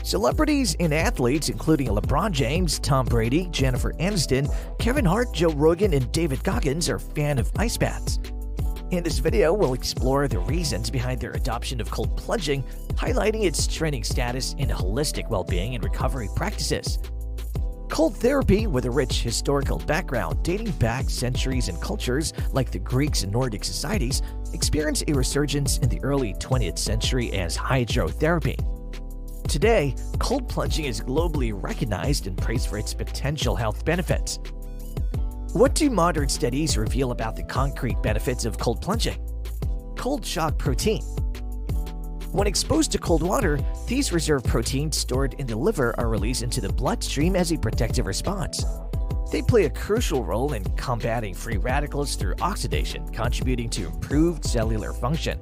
Celebrities and athletes including LeBron James, Tom Brady, Jennifer Aniston, Kevin Hart, Joe Rogan, and David Goggins are fans of ice baths. In this video, we'll explore the reasons behind their adoption of cold plunging, highlighting its trending status in holistic well-being and recovery practices. Cold therapy, with a rich historical background dating back centuries and cultures like the Greeks and Nordic societies, experienced a resurgence in the early 20th century as hydrotherapy. Today, cold plunging is globally recognized and praised for its potential health benefits. What do modern studies reveal about the concrete benefits of cold plunging? Cold shock protein. When exposed to cold water, these reserved proteins stored in the liver are released into the bloodstream as a protective response. They play a crucial role in combating free radicals through oxidation, contributing to improved cellular function.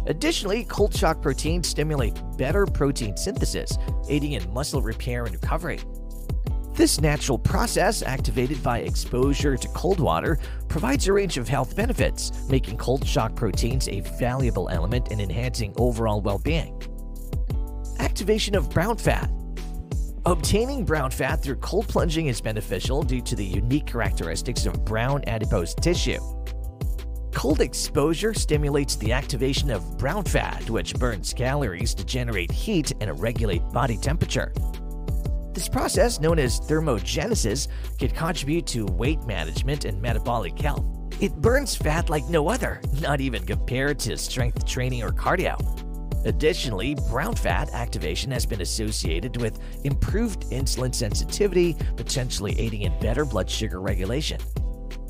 Additionally, cold shock proteins stimulate better protein synthesis, aiding in muscle repair and recovery. This natural process, activated by exposure to cold water, provides a range of health benefits, making cold shock proteins a valuable element in enhancing overall well-being. Activation of brown fat. Obtaining brown fat through cold plunging is beneficial due to the unique characteristics of brown adipose tissue. Cold exposure stimulates the activation of brown fat, which burns calories to generate heat and regulate body temperature. This process, known as thermogenesis, can contribute to weight management and metabolic health. It burns fat like no other, not even compared to strength training or cardio. Additionally, brown fat activation has been associated with improved insulin sensitivity, potentially aiding in better blood sugar regulation.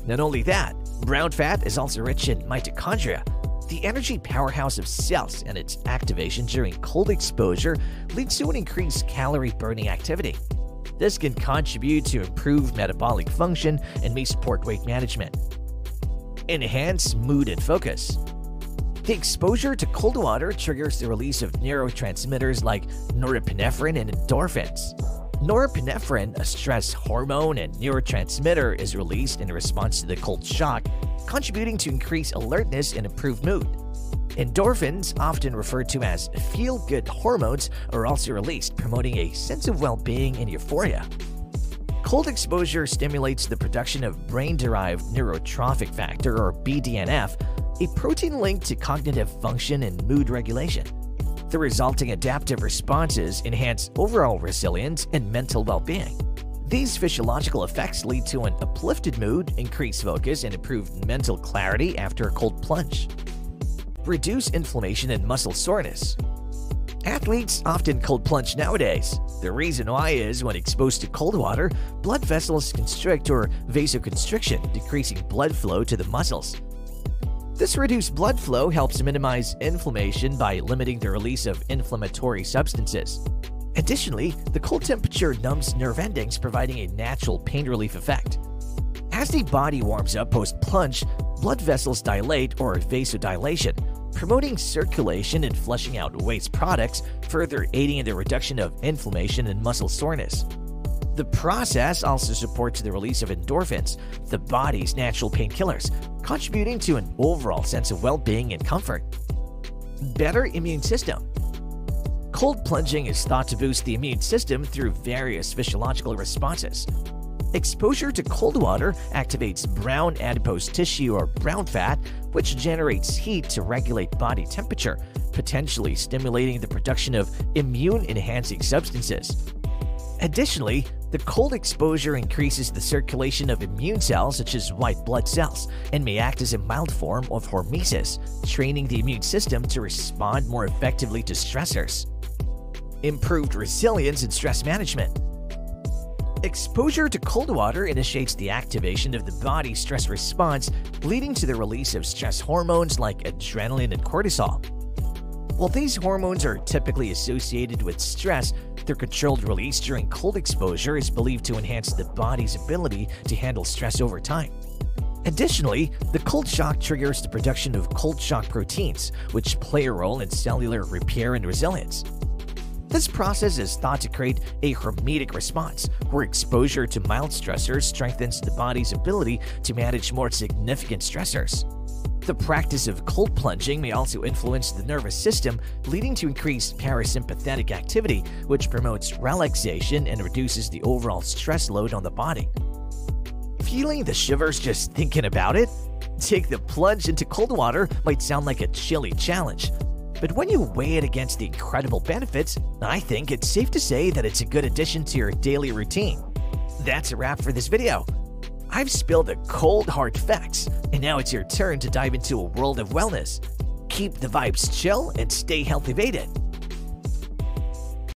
Not only that, brown fat is also rich in mitochondria, the energy powerhouse of cells, and its activation during cold exposure leads to an increased calorie-burning activity. This can contribute to improved metabolic function and may support weight management. Enhance mood and focus. The exposure to cold water triggers the release of neurotransmitters like norepinephrine and endorphins. Norepinephrine, a stress hormone and neurotransmitter, is released in response to the cold shock, contributing to increased alertness and improved mood. Endorphins, often referred to as feel-good hormones, are also released, promoting a sense of well-being and euphoria. Cold exposure stimulates the production of brain-derived neurotrophic factor, or BDNF, a protein linked to cognitive function and mood regulation. The resulting adaptive responses enhance overall resilience and mental well-being. These physiological effects lead to an uplifted mood, increased focus, and improved mental clarity after a cold plunge. Reduce inflammation and muscle soreness. Athletes often cold plunge nowadays. The reason why is when exposed to cold water, blood vessels constrict, or vasoconstriction, decreasing blood flow to the muscles. This reduced blood flow helps minimize inflammation by limiting the release of inflammatory substances. Additionally, the cold temperature numbs nerve endings, providing a natural pain relief effect. As the body warms up post-plunge, blood vessels dilate, or vasodilation, promoting circulation and flushing out waste products, further aiding in the reduction of inflammation and muscle soreness. The process also supports the release of endorphins, the body's natural painkillers, contributing to an overall sense of well-being and comfort. Better immune system. Cold plunging is thought to boost the immune system through various physiological responses. Exposure to cold water activates brown adipose tissue, or brown fat, which generates heat to regulate body temperature, potentially stimulating the production of immune-enhancing substances. Additionally, the cold exposure increases the circulation of immune cells such as white blood cells and may act as a mild form of hormesis, training the immune system to respond more effectively to stressors. Improved resilience and stress management. Exposure to cold water initiates the activation of the body's stress response, leading to the release of stress hormones like adrenaline and cortisol. While these hormones are typically associated with stress, their controlled release during cold exposure is believed to enhance the body's ability to handle stress over time. Additionally, the cold shock triggers the production of cold shock proteins, which play a role in cellular repair and resilience. This process is thought to create a hormetic response, where exposure to mild stressors strengthens the body's ability to manage more significant stressors. The practice of cold plunging may also influence the nervous system, leading to increased parasympathetic activity, which promotes relaxation and reduces the overall stress load on the body. Feeling the shivers just thinking about it? Take the plunge into cold water might sound like a chilly challenge, but when you weigh it against the incredible benefits, I think it's safe to say that it's a good addition to your daily routine. That's a wrap for this video. I've spilled the cold hard facts, and now it's your turn to dive into a world of wellness. Keep the vibes chill and stay healthy-vated.